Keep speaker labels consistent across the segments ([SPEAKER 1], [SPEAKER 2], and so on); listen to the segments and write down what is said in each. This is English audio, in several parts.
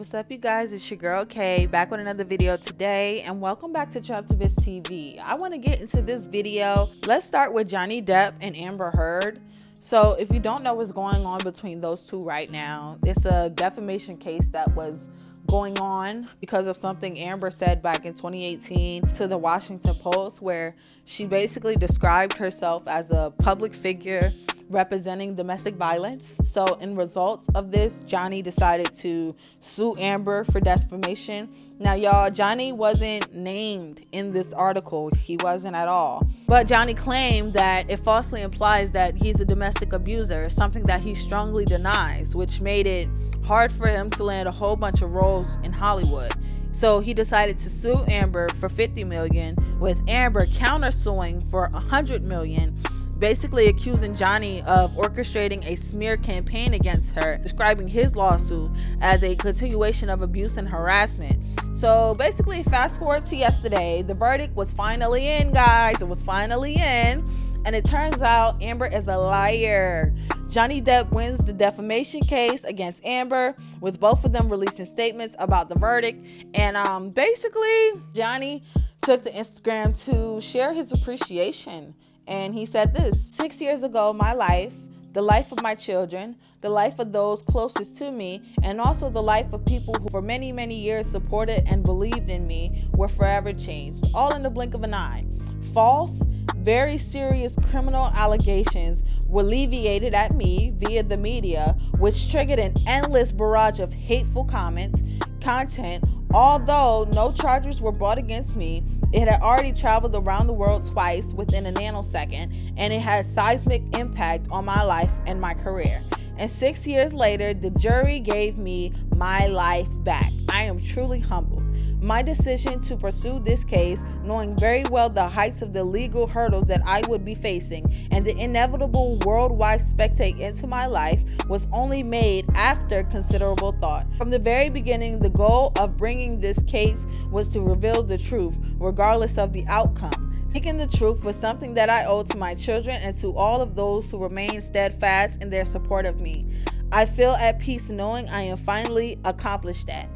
[SPEAKER 1] what's up, you guys? It's your girl Kay, back with another video today, and welcome back to Chaptivist TV. I want to get into this video. Let's start with Johnny Depp and Amber Heard. So if you don't know what's going on between those two right now, it's a defamation case that was going on because of something Amber said back in 2018 to the Washington Post, where she basically described herself as a public figure representing domestic violence. So in result of this, Johnny decided to sue Amber for defamation. Now y'all, Johnny wasn't named in this article. He wasn't at all. But Johnny claimed that it falsely implies that he's a domestic abuser, something that he strongly denies, which made it hard for him to land a whole bunch of roles in Hollywood. So he decided to sue Amber for $50 million, with Amber countersuing for $100 million, basically accusing Johnny of orchestrating a smear campaign against her, describing his lawsuit as a continuation of abuse and harassment. So basically, fast forward to yesterday, the verdict was finally in, guys. It was finally in, and it turns out Amber is a liar. Johnny Depp wins the defamation case against Amber, with both of them releasing statements about the verdict. And basically, Johnny took to Instagram to share his appreciation. And he said this: 6 years ago, my life, the life of my children, the life of those closest to me, and also the life of people who for many, many years supported and believed in me were forever changed, all in the blink of an eye. False, very serious criminal allegations were leviated at me via the media, which triggered an endless barrage of hateful comments, content. Although no charges were brought against me, it had already traveled around the world twice within a nanosecond, and it had seismic impact on my life and my career. And 6 years later, the jury gave me my life back. I am truly humbled. My decision to pursue this case, knowing very well the heights of the legal hurdles that I would be facing and the inevitable worldwide spectate into my life, was only made after considerable thought. From the very beginning, the goal of bringing this case was to reveal the truth, regardless of the outcome. Speaking the truth was something that I owed to my children and to all of those who remain steadfast in their support of me. I feel at peace knowing I am finally accomplished that.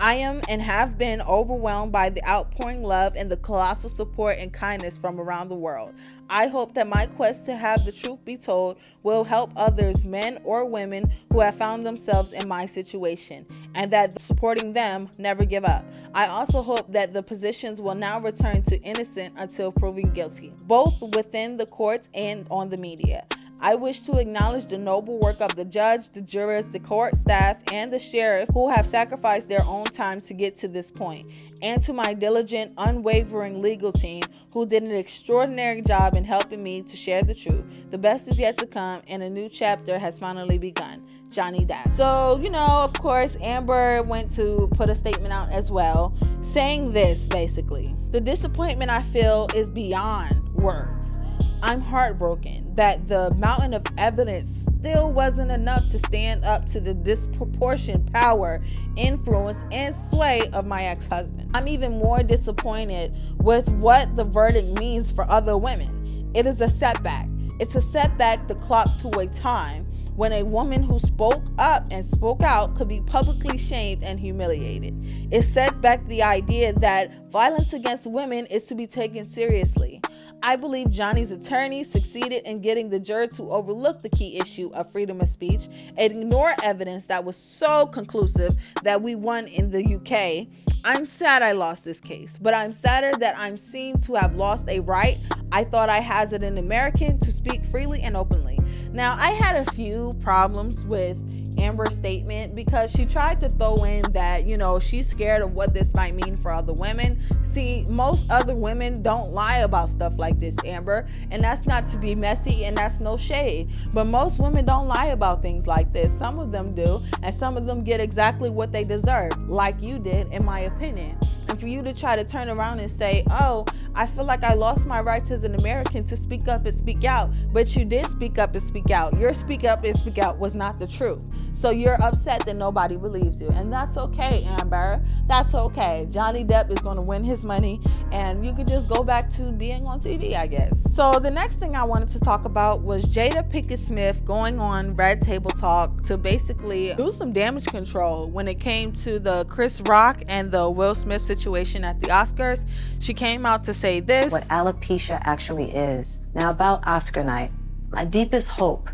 [SPEAKER 1] I am and have been overwhelmed by the outpouring love and the colossal support and kindness from around the world. I hope that my quest to have the truth be told will help others, men or women, who have found themselves in my situation, and that supporting them never give up. I also hope that the positions will now return to innocent until proven guilty, both within the courts and on the media. I wish to acknowledge the noble work of the judge, the jurors, the court staff, and the sheriff who have sacrificed their own time to get to this point, and to my diligent, unwavering legal team who did an extraordinary job in helping me to share the truth. The best is yet to come, and a new chapter has finally begun. Johnny Depp. So, of course, Amber went to put a statement out as well, saying this basically: the disappointment I feel is beyond words. I'm heartbroken that the mountain of evidence still wasn't enough to stand up to the disproportionate power, influence, and sway of my ex-husband. I'm even more disappointed with what the verdict means for other women. It is a setback. It's a setback the clock to a time when a woman who spoke up and spoke out could be publicly shamed and humiliated. It set back the idea that violence against women is to be taken seriously. I believe Johnny's attorney succeeded in getting the jury to overlook the key issue of freedom of speech and ignore evidence that was so conclusive that we won in the UK. I'm sad I lost this case, but I'm sadder that I'm seen to have lost a right I thought I had as an American to speak freely and openly. Now, I had a few problems with Amber's statement because she tried to throw in that, she's scared of what this might mean for other women. See, most other women don't lie about stuff like this, Amber, and that's not to be messy and that's no shade. But most women don't lie about things like this. Some of them do, and some of them get exactly what they deserve, like you did, in my opinion. And for you to try to turn around and say, oh, I feel like I lost my rights as an American to speak up and speak out. But you did speak up and speak out. Your speak up and speak out was not the truth. So you're upset that nobody believes you. And that's okay, Amber. That's okay. Johnny Depp is going to win his money, and you could just go back to being on TV, I guess. So the next thing I wanted to talk about was Jada Pinkett Smith going on Red Table Talk to basically do some damage control when it came to the Chris Rock and the Will Smith situation at the Oscars. She came out to say this:
[SPEAKER 2] what alopecia actually is. Now, about Oscar night, my deepest hope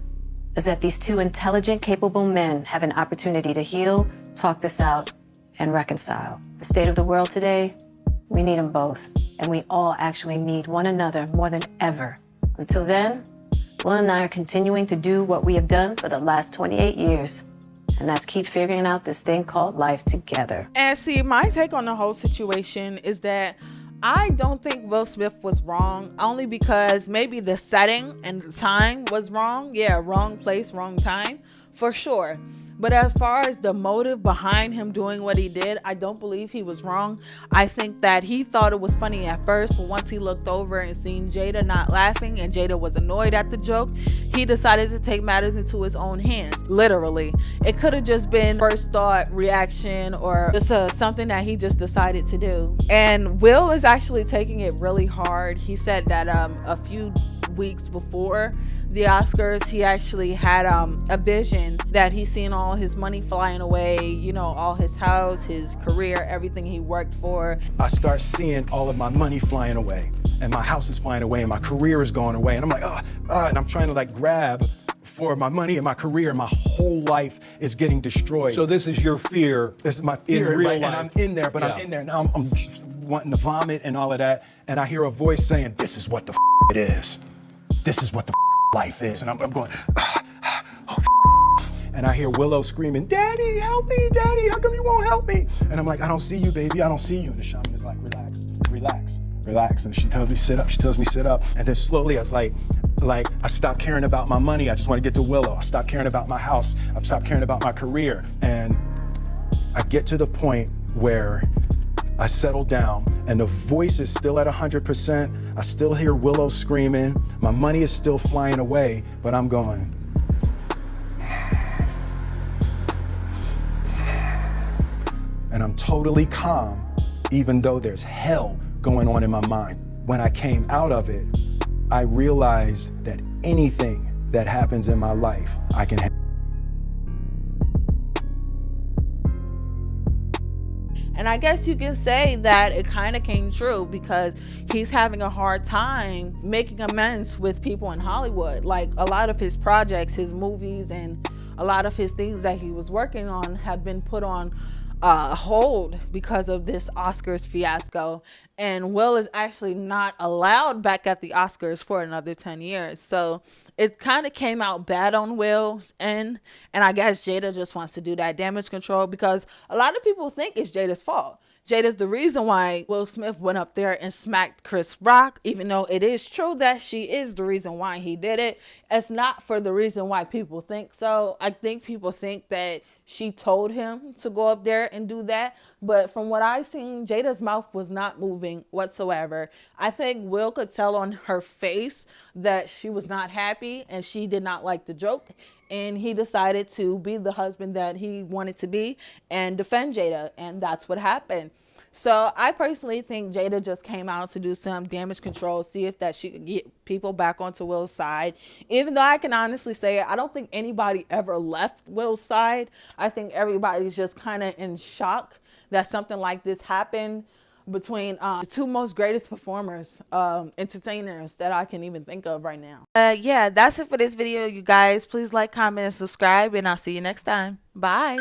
[SPEAKER 2] is that these two intelligent, capable men have an opportunity to heal, talk this out, and reconcile. The state of the world today, we need them both. And we all actually need one another more than ever. Until then, Will and I are continuing to do what we have done for the last 28 years. And that's keep figuring out this thing called life together.
[SPEAKER 1] And see, my take on the whole situation is that I don't think Will Smith was wrong, only because maybe the setting and the time was wrong. Yeah, wrong place, wrong time, for sure. But as far as the motive behind him doing what he did, I don't believe he was wrong. I think that he thought it was funny at first, but once he looked over and seen Jada not laughing and Jada was annoyed at the joke, he decided to take matters into his own hands, literally. It could have just been first thought reaction or just something that he just decided to do. And Will is actually taking it really hard. He said that a few weeks before the Oscars, he actually had a vision that he's seen all his money flying away, you know, all his house, his career, everything he worked for.
[SPEAKER 3] I start seeing all of my money flying away, and my house is flying away, and my career is going away, and I'm like, and I'm trying to like grab for my money and my career. My whole life is getting destroyed.
[SPEAKER 4] So this is your fear.
[SPEAKER 3] This is my fear,
[SPEAKER 4] in real
[SPEAKER 3] right?
[SPEAKER 4] life.
[SPEAKER 3] And I'm in there, but I'm in there now. I'm just wanting to vomit and all of that, and I hear a voice saying, "This is what the it is. This is what the life is." And I'm going, and I hear Willow screaming, "Daddy, help me, Daddy, how come you won't help me?" And I'm like, "I don't see you, baby, I don't see you." And the shaman is like, "Relax, relax, relax." And she tells me, "Sit up," she tells me, "Sit up." And then slowly I was like, I stopped caring about my money. I just want to get to Willow. I stopped caring about my house. I stopped caring about my career. And I get to the point where I settle down and the voice is still at 100%. I still hear Willow screaming. My money is still flying away, but I'm going. And I'm totally calm, even though there's hell going on in my mind. When I came out of it, I realized that anything that happens in my life, I can handle.
[SPEAKER 1] And I guess you can say that it kind of came true, because he's having a hard time making amends with people in Hollywood. Like, a lot of his projects, his movies, and a lot of his things that he was working on have been put on hold because of this Oscars fiasco. And Will is actually not allowed back at the Oscars for another 10 years. So it kind of came out bad on Will's end. And I guess Jada just wants to do that damage control, because a lot of people think it's Jada's fault. Jada's the reason why Will Smith went up there and smacked Chris Rock, even though it is true that she is the reason why he did it. It's not for the reason why people think so. I think people think that she told him to go up there and do that. But from what I've seen, Jada's mouth was not moving whatsoever. I think Will could tell on her face that she was not happy and she did not like the joke. And he decided to be the husband that he wanted to be and defend Jada. And that's what happened. So I personally think Jada just came out to do some damage control, see if that she could get people back onto Will's side. Even though I can honestly say I don't think anybody ever left Will's side. I think everybody's just kind of in shock that something like this happened between the two most greatest performers, entertainers that I can even think of right now. Yeah, that's it for this video, you guys. Please like, comment, and subscribe, and I'll see you next time. Bye.